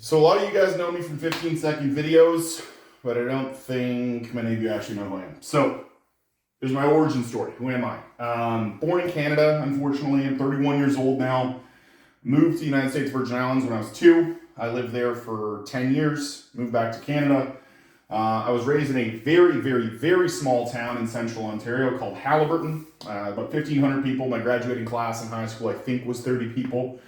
So a lot of you guys know me from 15-second videos, but I don't think many of you actually know who I am. So here's my origin story. Who am I? Born in Canada, unfortunately. I'm 31 years old now. Moved to the United States Virgin Islands when I was 2. I lived there for 10 years. Moved back to Canada. I was raised in a very, very, very small town in central Ontario called Haliburton. About 1,500 people. My graduating class in high school, I think, was 30 people.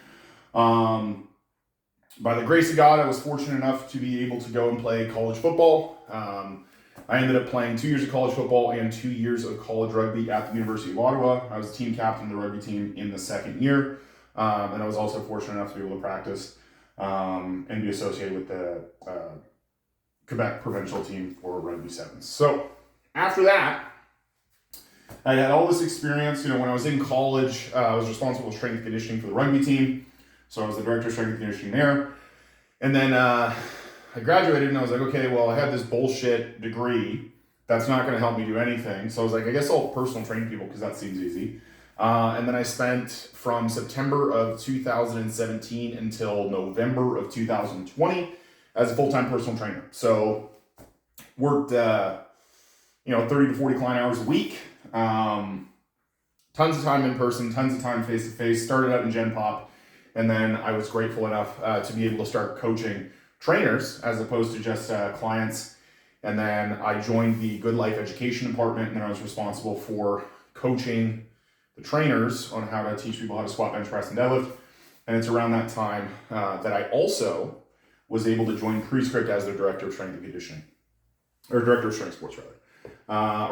By the grace of God, I was fortunate enough to be able to go and play college football. I ended up playing 2 years of college football and 2 years of college rugby at the University of Ottawa. I was team captain of the rugby team in the second year. And I was also fortunate enough to be able to practice and be associated with the Quebec provincial team for rugby sevens. So after that, I had all this experience. When I was in college, I was responsible for strength and conditioning for the rugby team. So I was the director of strength and conditioning there. And then I graduated and I was like, okay, well, I had this bullshit degree that's not going to help me do anything. So I was like, I guess I'll personal train people because that seems easy. And then I spent from September of 2017 until November of 2020 as a full-time personal trainer. So worked, 30 to 40 client hours a week. Tons of time in person, tons of time face-to-face. Started out in Gen Pop. And then I was grateful enough to be able to start coaching trainers as opposed to just clients. And then I joined the Good Life Education Department, and then I was responsible for coaching the trainers on how to teach people how to squat, bench press, and deadlift. And it's around that time that I also was able to join Prescript as their director of strength and conditioning, or director of strength sports rather.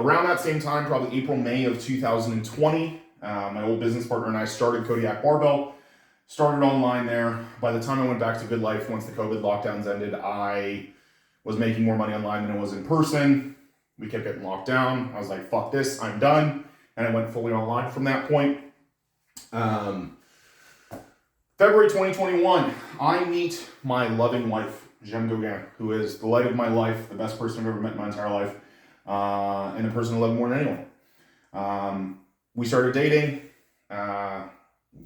Around that same time, probably April, May of 2020, my old business partner and I started Kodiak Barbell. Started online there. By the time I went back to Good Life, once the COVID lockdowns ended, I was making more money online than I was in person. We kept getting locked down. I was like, fuck this, I'm done. And I went fully online from that point. February 2021, I meet my loving wife, Jem Gauguin, who is the light of my life, the best person I've ever met in my entire life, and the person I love more than anyone. We started dating.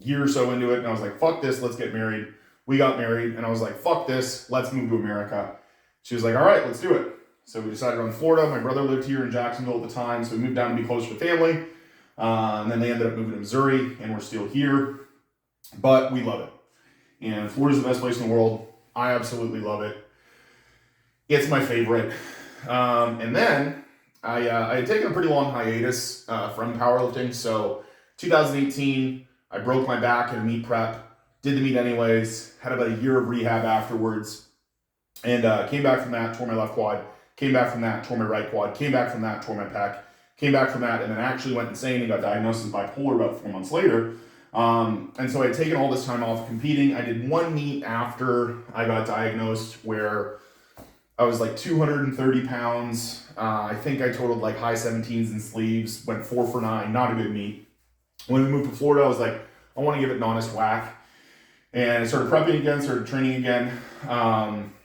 Year or so into it, and I was like, fuck this, let's get married. We got married, and I was like, fuck this, let's move to America. She was like, all right, let's do it. So we decided on Florida. My brother lived here in Jacksonville at the time, so we moved down to be closer to family. And then they ended up moving to Missouri, and we're still here. But we love it. And Florida's the best place in the world. I absolutely love it. It's my favorite. And then I had taken a pretty long hiatus from powerlifting. So 2018, I broke my back in a meet prep, did the meet anyways, had about a year of rehab afterwards, and came back from that, tore my left quad, came back from that, tore my right quad, came back from that, tore my pec, came back from that, and then actually went insane and got diagnosed as bipolar about 4 months later. And so I had taken all this time off competing. I did one meet after I got diagnosed where I was like 230 pounds. I think I totaled like high 17s in sleeves, went 4 for 9, not a good meet. When we moved to Florida, I was like, I want to give it an honest whack. And I started prepping again, started training again.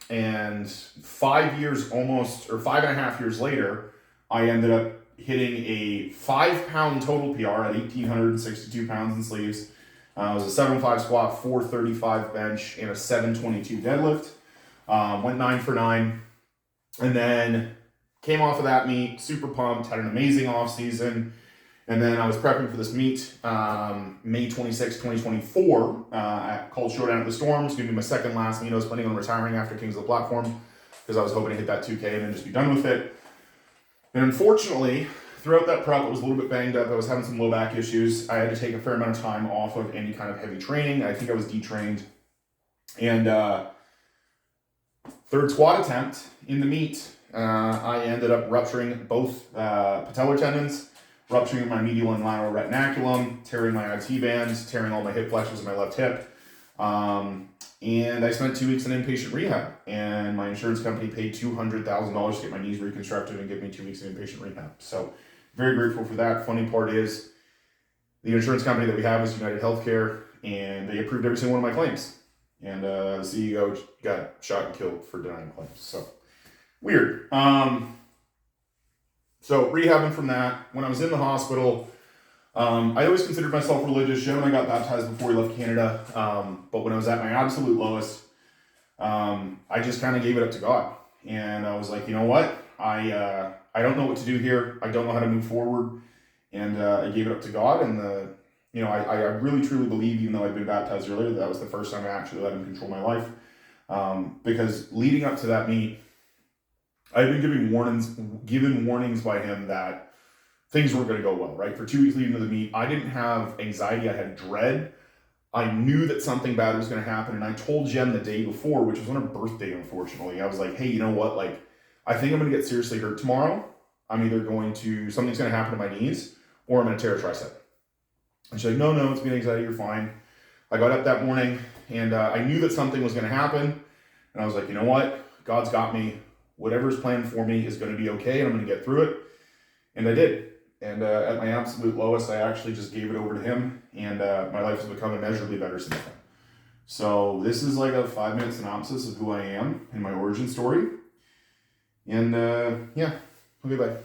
And 5 years almost, or 5.5 years later, I ended up hitting a 5-pound total PR at 1,862 pounds in sleeves. It was a 705 squat, 435 bench, and a 722 deadlift. Went 9 for 9. And then came off of that meet, super pumped, had an amazing off season. And then I was prepping for this meet, May 26, 2024, called Showdown at the Storm. It's going to be my second last meet. I was planning on retiring after Kings of the Platform because I was hoping to hit that 2K and then just be done with it. And unfortunately, throughout that prep, I was a little bit banged up. I was having some low back issues. I had to take a fair amount of time off of any kind of heavy training. I think I was detrained. And third squat attempt in the meet, I ended up rupturing both patellar tendons, rupturing my medial and lateral retinaculum, tearing my IT bands, tearing all my hip flexors in my left hip. And I spent 2 weeks in inpatient rehab, and my insurance company paid $200,000 to get my knees reconstructed and give me 2 weeks of inpatient rehab. So very grateful for that. Funny part is the insurance company that we have is United Healthcare, and they approved every single one of my claims. And the CEO got shot and killed for denying claims. So weird. So rehabbing from that, when I was in the hospital, I always considered myself religious. Jim and I got baptized before we left Canada. But when I was at my absolute lowest, I just kind of gave it up to God. And I was like, you know what? I don't know what to do here. I don't know how to move forward. And I gave it up to God. And I really truly believe, even though I'd been baptized earlier, that was the first time I actually let him control my life. Because leading up to that meet, I'd been given warnings by him that things weren't going to go well, right? For 2 weeks leading to the meet, I didn't have anxiety. I had dread. I knew that something bad was going to happen. And I told Jem the day before, which was on her birthday, unfortunately. I was like, hey, you know what? Like, I think I'm going to get seriously hurt tomorrow. Something's going to happen to my knees, or I'm going to tear a tricep. And she's like, no, it's being anxiety. You're fine. I got up that morning, and I knew that something was going to happen. And I was like, you know what? God's got me. Whatever's planned for me is going to be okay, and I'm going to get through it. And I did. And at my absolute lowest, I actually just gave it over to him, and my life has become immeasurably better since then. So this is like a 5-minute synopsis of who I am and my origin story. And okay, bye.